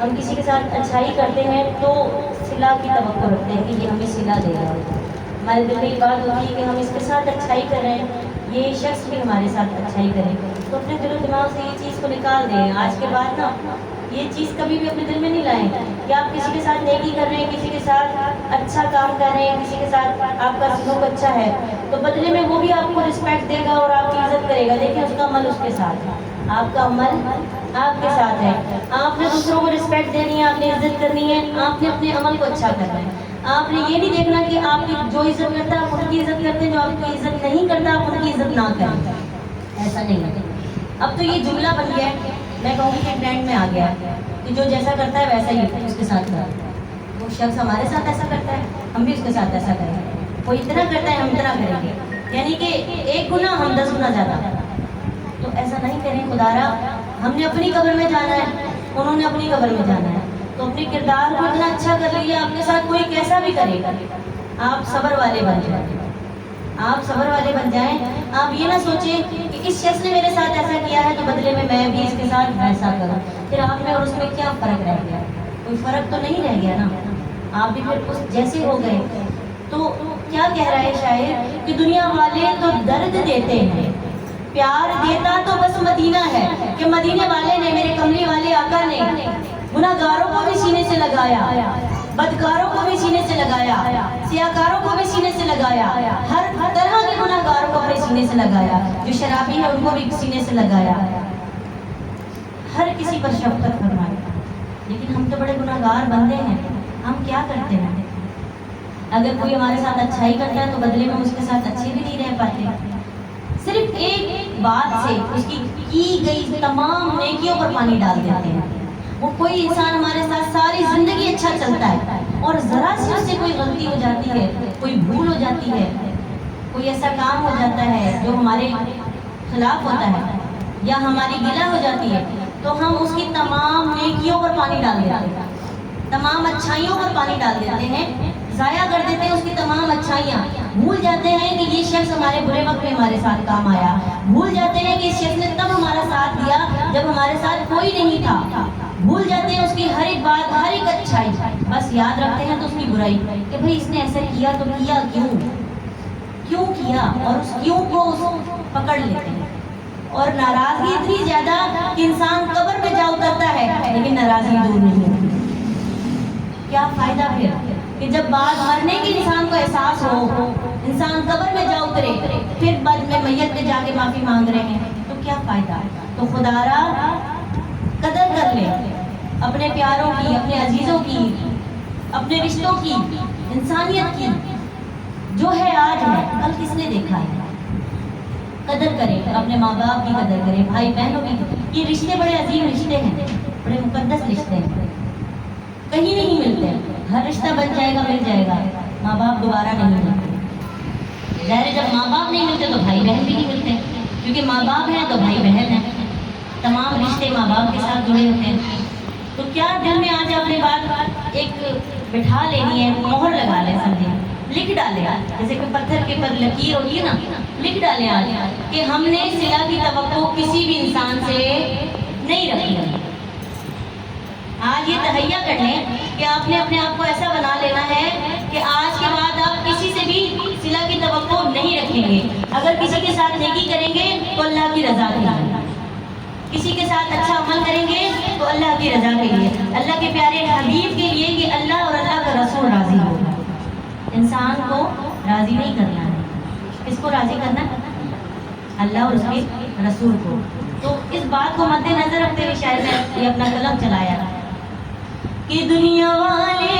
ہم کسی کے ساتھ اچھائی کرتے ہیں تو صلہ کی توقع رکھتے ہیں کہ یہ ہمیں صلہ دے گا. ہمارے دل میں یہ بات ہوتی ہے کہ ہم اس کے ساتھ اچھائی کر رہے ہیں, یہ شخص بھی ہمارے ساتھ اچھائی کرے, تو اپنے دل و دماغ سے یہ چیز کو نکال دیں. آج کے بعد نا یہ چیز کبھی بھی اپنے دل میں نہیں لائیں کہ آپ کسی کے ساتھ نیکی کر رہے ہیں, کسی کے ساتھ اچھا کام کر رہے ہیں, کسی کے ساتھ آپ کا سلوک اچھا ہے تو بدلے میں وہ بھی آپ کو رسپیکٹ دے گا اور آپ کی عزت کرے گا. دیکھیں اس کا عمل اس کے ساتھ ہے, آپ کا عمل آپ کے ساتھ ہے. آپ نے دوسروں کو رسپیکٹ دینی ہے, آپ نے عزت کرنی ہے, آپ نے اپنے عمل کو اچھا کرنا ہے. آپ نے یہ نہیں دیکھنا کہ آپ کی جو عزت کرتا ہے آپ ان کی عزت کرتے ہیں, جو آپ کی عزت نہیں کرتا آپ ان کی عزت نہ کریں. ایسا نہیں ہے. اب تو یہ جملہ بن گیا ہے, میں کہوں گی کہ ٹرینڈ میں آ گیا ہے کہ جو جیسا کرتا ہے ویسا ہی اس کے ساتھ کرا. وہ شخص ہمارے ساتھ ایسا کرتا ہے ہم بھی اس کے ساتھ ایسا کریں گے. وہ اتنا کرتا ہے ہم اتنا کریں گے, یعنی کہ ایک گناہ ہم 10 گنا زیادہ. تو ایسا نہیں کریں. خدا را ہم نے اپنی قبر میں جانا ہے, انہوں نے اپنی قبر میں جانا ہے, تو اپنے کردار کو اتنا اچھا کر لیجیے آپ کے ساتھ کوئی کیسا بھی کرے گا آپ صبر والے بن جائیں. آپ صبر والے بن جائیں. آپ یہ نہ سوچیں کہ اس شخص نے میرے ساتھ ایسا کیا ہے تو بدلے میں میں بھی اس کے ساتھ ویسا کروں. پھر آپ میں اور اس میں کیا فرق رہ گیا؟ کوئی فرق تو نہیں رہ گیا نا. آپ بھی پھر اس جیسے ہو گئے. تو کیا کہہ رہا ہے شاعر کہ دنیا والے تو درد دیتے ہیں, پیار دیتا تو بس مدینہ ہے. کہ مدینے والے نے, میرے کملی والے آقا نے گناہگاروں کو بھی سینے سے لگایا, بدکاروں کو بھی سینے سے لگایا, سیاکاروں کو بھی سینے سے لگایا, ہر طرح کے گناہگاروں کو اپنے سینے سے لگایا. جو شرابی ہے ان کو بھی سینے سے لگایا, ہر کسی پر شفقت فرمایا. لیکن ہم تو بڑے گناہگار بندے ہیں, ہم کیا کرتے ہیں؟ اگر کوئی ہمارے ساتھ اچھائی کرتا ہے تو بدلے میں ہم اس کے ساتھ اچھے بھی نہیں رہ پاتے. صرف ایک بات سے اس کی گئی تمام نیکیوں پر پانی ڈال دیتے ہیں. وہ کوئی انسان ہمارے ساتھ ساری زندگی اچھا چلتا ہے اور ذرا سی اس سے کوئی غلطی ہو جاتی ہے, کوئی بھول ہو جاتی ہے, کوئی ایسا کام ہو جاتا ہے جو ہمارے خلاف ہوتا ہے یا ہماری گلہ ہو جاتی ہے, تو ہم اس کی تمام نیکیوں پر پانی ڈال دیتے ہیں, تمام اچھائیوں پر پانی ڈال دیتے ہیں, ضائع کر دیتے ہیں اس کی تمام اچھائیاں. بھول جاتے ہیں کہ یہ شخص ہمارے برے وقت میں ہمارے ساتھ کام آیا. بھول جاتے ہیں کہ اس شخص نے تب ہمارا ساتھ دیا جب ہمارے ساتھ کوئی نہیں تھا. بھول جاتے ہیں اس کی ہر ایک بات, ہر ایک اچھائی, بس یاد رکھتے ہیں تو اس کی برائی کہ بھئی اس نے ایسا کیا تو کیا کیوں کیا, اور اس کیوں کو پکڑ لیتے ہیں. اور ناراضگی اتنی زیادہ کہ انسان قبر میں جا اترتا ہے لیکن ناراضگی دور نہیں ہوتی. کیا فائدہ پھر کہ جب بعد مرنے کی انسان کو احساس ہو, انسان قبر میں جا اترے, پھر بعد میں میت میں جا کے معافی مانگ رہے ہیں, تو کیا فائدہ؟ تو خدا را قدر کر لیں اپنے پیاروں کی, اپنے عزیزوں کی, اپنے رشتوں کی, انسانیت کی. جو ہے آج ہے, کل کس نے دیکھا ہے؟ قدر کریں, اپنے ماں باپ کی قدر کریں, بھائی بہنوں کی. یہ رشتے بڑے عظیم رشتے ہیں, بڑے مقدس رشتے ہیں, کہیں نہیں ملتے. ہر رشتہ بن جائے گا, مل جائے گا, ماں باپ دوبارہ نہیں ملتے. ظاہر جب ماں باپ نہیں ملتے تو بھائی بہن بھی نہیں ملتے, کیونکہ ماں باپ ہیں تو بھائی بہن ہیں. تمام رشتے ماں باپ کے ساتھ جڑے ہوتے ہیں. تو کیا دل میں آج اپنے بات ایک بٹھا لینی ہے, مہر لگا لیں, سمجھے, لکھ ڈالیں. جیسے کہ پتھر کے پر لکیر ہوتی ہے نا, لکھ ڈالیں آج کہ ہم نے صلہ کی توقع کسی بھی انسان سے نہیں رکھی. آج یہ تہیا کر لیں کہ آپ نے اپنے آپ کو ایسا بنا لینا ہے کہ آج کے بعد آپ کسی سے بھی صلہ کی توقع نہیں رکھیں گے. اگر کسی کے ساتھ نیکی کریں گے تو اللہ کی رضا کے لیے, کسی کے ساتھ اچھا عمل کریں گے تو اللہ کی رضا کے لیے, اللہ کے پیارے حبیب کے لیے کہ اللہ اور اللہ کا رسول راضی ہو. انسان کو راضی نہیں کرنا ہے. کس کو راضی کرنا ہے؟ اللہ اور اس کے رسول کو. تو اس بات کو مد نظر رکھتے ہوئے شاید میں یہ اپنا قلم چلایا کہ دنیا والے